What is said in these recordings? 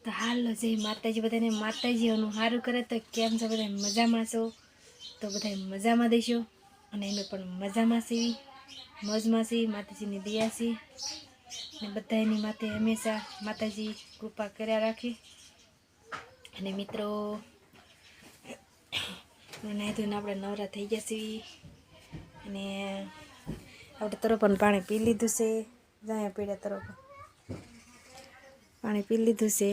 તો હાલો જય માતાજી બધાને, માતાજી એનું સારું કરે તો કેમ છો બધા? મજામાં છો? તો બધા મજામાં દેશો અને અમે પણ મજામાં છીએ, મોજમાં છીએ, માતાજીની દયા છે ને બધાની માથે હંમેશા માતાજી કૃપા કર્યા રાખે. અને મિત્રો નાહી ધોઈને આપણે નવરા થઈ ગયા છીએ અને આપણે તરફ પણ પાણી પી લીધું છે. જાય પીડા તરફ પાણી પી લીધું છે.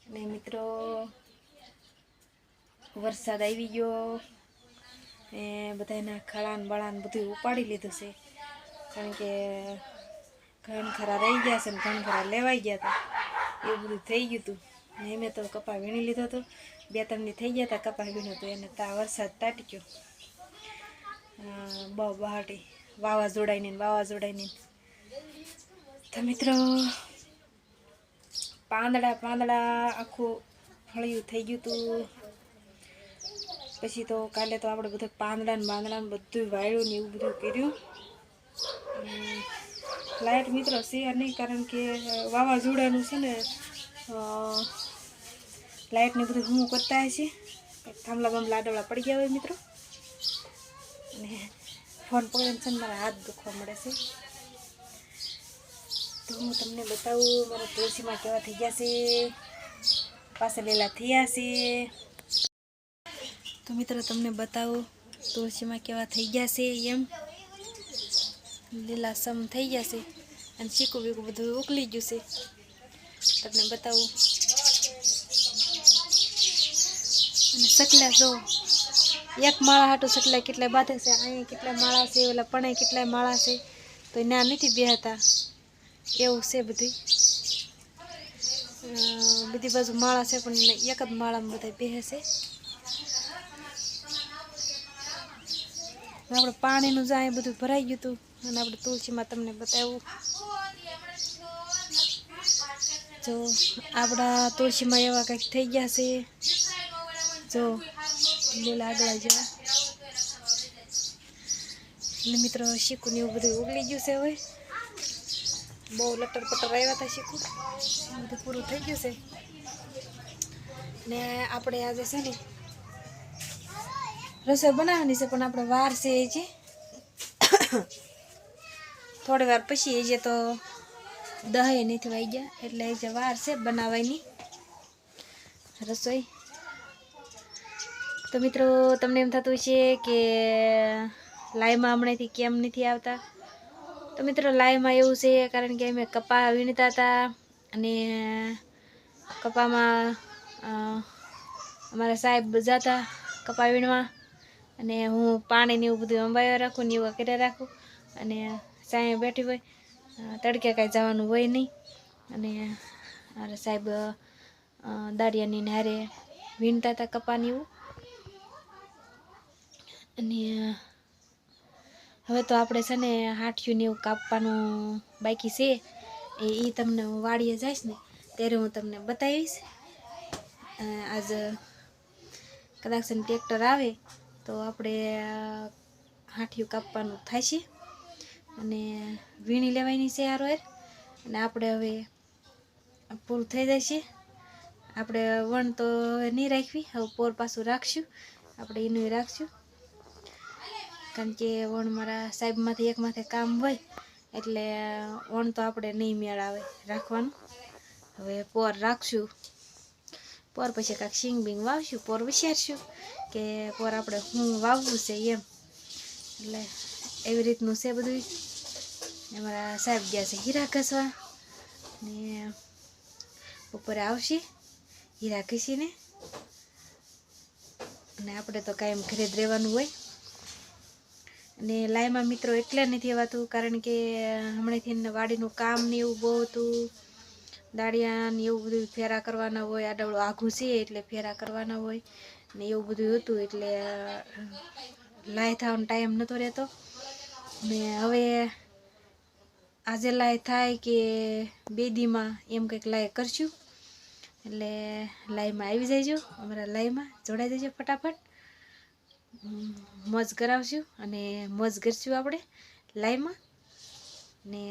અને મિત્રો વરસાદ આવી ગયો ને બધાના ખળાન બળાન બધું ઉપાડી લીધું છે, કારણ કે ઘણ ખરા રહી ગયા છે ને ઘણ ખરા લેવાઈ ગયા હતા, એવું બધું થઈ ગયું હતું. ને મેં તો કપા વીણી લીધો હતો, 2-3 દી થઈ ગયા હતા કપા વીણ્યો હતો એને તા વરસાદ તાટી ગયો બહાટી વાવાઝોડાઈને. તો મિત્રો પાંદડા આખું ફળિયું થઈ ગયું હતું. પછી તો કાલે તો આપણે બધું પાંદડા બધું વાળ્યું ને એવું બધું કર્યું. લાઇટ મિત્રો છે નહીં, કારણ કે વાવાઝોડાનું છે ને લાઇટ ને બધું હું કરતા હશે, થાંભલા બાંભલા આડવડા પડી ગયા હોય મિત્રો. અને ફોન પકડીને છે ને મારા હાથ દુખવા મળે છે. તો હું તમને બતાવું મારા તુલસીમાં કેવા થઈ ગયા છે, પાછા લીલા થયા છે. તો મિત્રો તમને બતાવું તુલસીમાં કેવા થઈ ગયા છે, એમ લીલા સમ થઈ ગયા છે અને ચીકું બીકું બધું ઉકલી ગયું છે. તમને બતાવું. અને સકલા જો એક માળા હાટું સકલા કેટલા બાંધે છે, અહીંયા કેટલા માળા છે, ઓલા પણ કેટલાય માળા છે, તો ના નથી બેહતા એવું છે બધું. બધી બાજુ માળા છે પણ એક જ માળામાં બધા બેસે છે. આપણે પાણીનું જાય બધું ભરાઈ ગયું હતું અને આપણે તુલસીમાં તમને બતાવ્યું. જો આપણા તુલસીમાં એવા કંઈક થઈ ગયા છે, જો લીલા આગળ જેવા. અને મિત્રો શીકું ને એવું બધું ઉગલી ગયું છે. હવે બહુ લટર પટર આવ્યા હતા શીકું, બધું પૂરું થઈ ગયું છે. ને આપણે આજે છે ને રસોઈ બનાવવાની છે, પણ આપણે વાર છે હજી થોડી વાર પછી હજી તો 10 નથી વાઈ ગયા, એટલે હજી વાર છે બનાવવાની રસોઈ. તો મિત્રો તમને એમ થતું છે કે લાઈવમાં હમણાંથી કેમ નથી આવતા? તો મિત્રો લાઈવમાં એવું છે કારણ કે અમે કપા વીણતા હતા અને કપામાં અમારા સાહેબ જતા કપા વીણવા અને હું પાણી ને એવું બધું અંબાયા રાખું ને એવું કર્યા રાખું. અને સાંજે બેઠી હોય, તડકે કાંઈ જવાનું હોય નહીં. અને મારા સાહેબ દાળિયાની હારે વીણતા હતા કપાની એવું. અને હવે તો આપણે છે ને હાઠિયું ને એવું કાપવાનું બાકી છે, એ તમને વાડીએ જઈશ ને ત્યારે હું તમને બતાવીશ. આજ કદાચ ટ્રેક્ટર આવે તો આપણે હાઠિયું કાપવાનું થાય છે અને વીણી લેવાની છે હારો. અને આપણે હવે પૂરું થઈ જાય છે. આપણે વણ તો નહીં રાખવી, હવે પોર પાછું રાખશું, આપણે એનું રાખશું, કારણ કે વણ મારા સાહેબમાંથી એક માથે કામ હોય એટલે વણ તો આપણે નહીં મેળ આવે રાખવાનું. હવે પોર રાખશું, પોર પછી કાંઈક સિંગ બીંગ વાવશું, પોર વિચારશું કે પોર આપણે હું વાવવું છે એમ. એટલે એવી રીતનું છે બધું. અમારા સાહેબ ગયા છે હીરા ઘસવા ને બપોરે આવશે હીરા ઘસીને. અને આપણે તો કાયમ ઘરે જ રહેવાનું હોય. અને લાઈમાં મિત્રો એટલે નથી આવતું કારણ કે હમણાંથી વાડીનું કામ ને એવું બહુ હતું, દાળિયા ને એવું બધું ફેરા કરવાના હોય, આડવડું આઘું છે એટલે ફેરા કરવાના હોય ને એવું બધું હતું, એટલે લાય થવાનો ટાઈમ નહોતો રહેતો. ને હવે આજે લાય થાય કે 2 દીમાં એમ કંઈક લાય કરશું, એટલે લાઈમાં આવી જઈજો, અમારા લાઈમાં જોડાઈ જજો ફટાફટ. મોજ કરાવશું અને મોજ કરશું આપણે લાઈવમાં. ને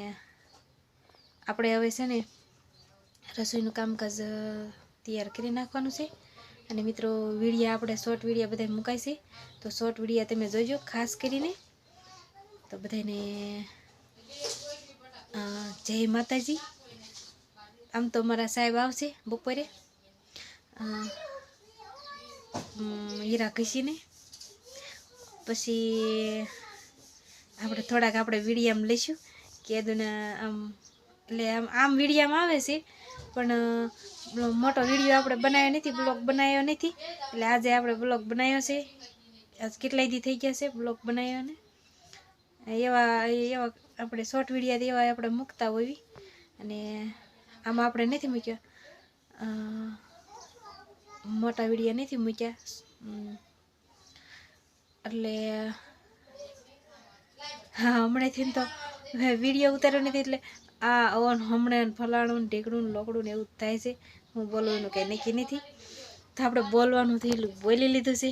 આપણે હવે છે ને રસોઈનું કામકાજ તૈયાર કરી નાખવાનું છે. અને મિત્રો વિડીયો આપણે શોર્ટ વિડીયો બધા મુકાય છે, તો શોર્ટ વિડીયો તમે જોજો ખાસ કરીને. તો બધાને જય માતાજી. આમ તો મારા સાહેબ આવશે બપોરે હીરા ઘસીને, પછી આપણે થોડાક આપણે વિડીયામાં લઈશું કે આમ એટલે આમ વિડીયામાં આવે છે, પણ મોટો વિડીયો આપણે બનાવ્યો નથી, બ્લોગ બનાવ્યો નથી. એટલે આજે આપણે બ્લોગ બનાવ્યો છે. આજ કેટલાય દી થઈ ગયા છે બ્લોગ બનાવ્યો ને. એવા આપણે શોર્ટ વિડીયા એવા આપણે મૂકતા હોઈએ. અને આમાં આપણે નથી મૂક્યા, મોટા વિડીયા નથી મૂક્યા. એટલે હા, હમણાંથી તો વિડીયો ઉતાર્યો નથી, એટલે હમણાં ફલાણું ઢીકડું લોકડું ને એવું થાય છે. હું બોલવાનું કંઈ નક્કી નથી, તો આપણે બોલવાનું થયેલું બોલી લીધું છે.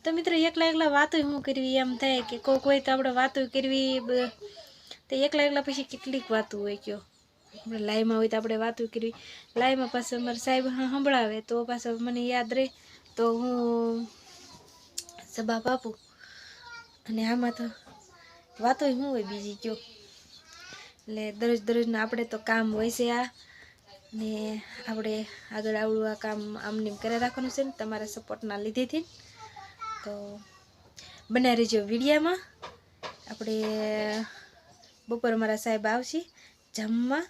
તો મિત્રો એકલા વાતો શું કરવી એમ થાય કે કોઈ તો આપણે વાતો કરવી, તો એકલા પછી કેટલીક વાતો હોય કયો. આપણે લાઈવમાં હોય તો આપણે વાતો કરવી, લાઈવમાં પાછું અમારા સાહેબ સંભળાવે તો પાછું મને યાદ રહે, તો હું જવાબ આપું. અને આમાં તો વાતો શું હોય બીજી કયો. એટલે દરરોજના આપણે તો કામ હોય છે આ, ને આપણે આગળ આવડું આ કામ આમને કરી રાખવાનું છે ને તમારા સપોર્ટના લીધેથી. તો બના રહેજો વિડીયામાં. આપણે બપોર મારા સાહેબ આવશે જમવા,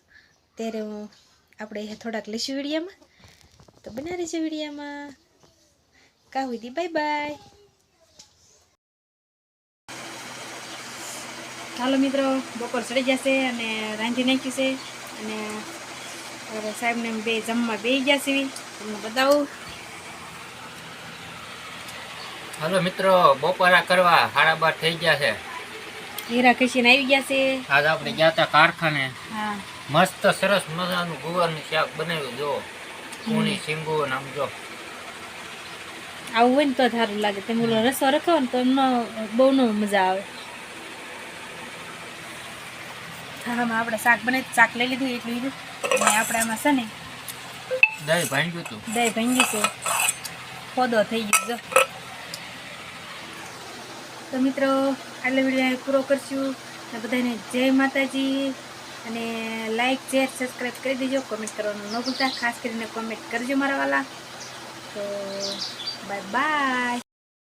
ત્યારે આપણે થોડાક લઈશું વિડીયામાં. તો બના રહેજો વિડીયામાં. કાહું દી બાય બાય. ચાલો મિત્રો, બપોર ચડી જશે અને રાંધી નાખ્યું છે. અને હવે સાહેબને બે જમવા બેસી ગયા છે, તમને બતાવું. હાલો મિત્રો, બપોરા કરવા 12:30 થઈ ગયા છે. હીરા ઘસીને આવી ગયા છે. આજ આપણે ગયા હતા કારખાને. હા, મસ્ત સરસ મજાનું ગુવારનું શાક બનાવ્યું. જો કુણી શીંગો ને આમ જો આવું હોય ને તો સારું લાગે. તમે ઓલો રસો રખો ને તો બહુ ન મજા આવે. હા, આપણે શાક બનાવી, શાક લઈ લીધું એટલું લીધું. અને આપણે આમાં છે ને દહીં ભાંગ્યું હતું. દહીં ભાંગી છે, ખોદો થઈ ગયો જો. તો મિત્રો આટલો વિડીયો પૂરો કરશું. બધાને જય માતાજી. અને લાઈક શેર સબસ્ક્રાઈબ કરી દેજો. કોમેન્ટ કરવાનું ન ભૂલતા, ખાસ કરીને કોમેન્ટ કરજો મારા વાલા. તો બાય બાય.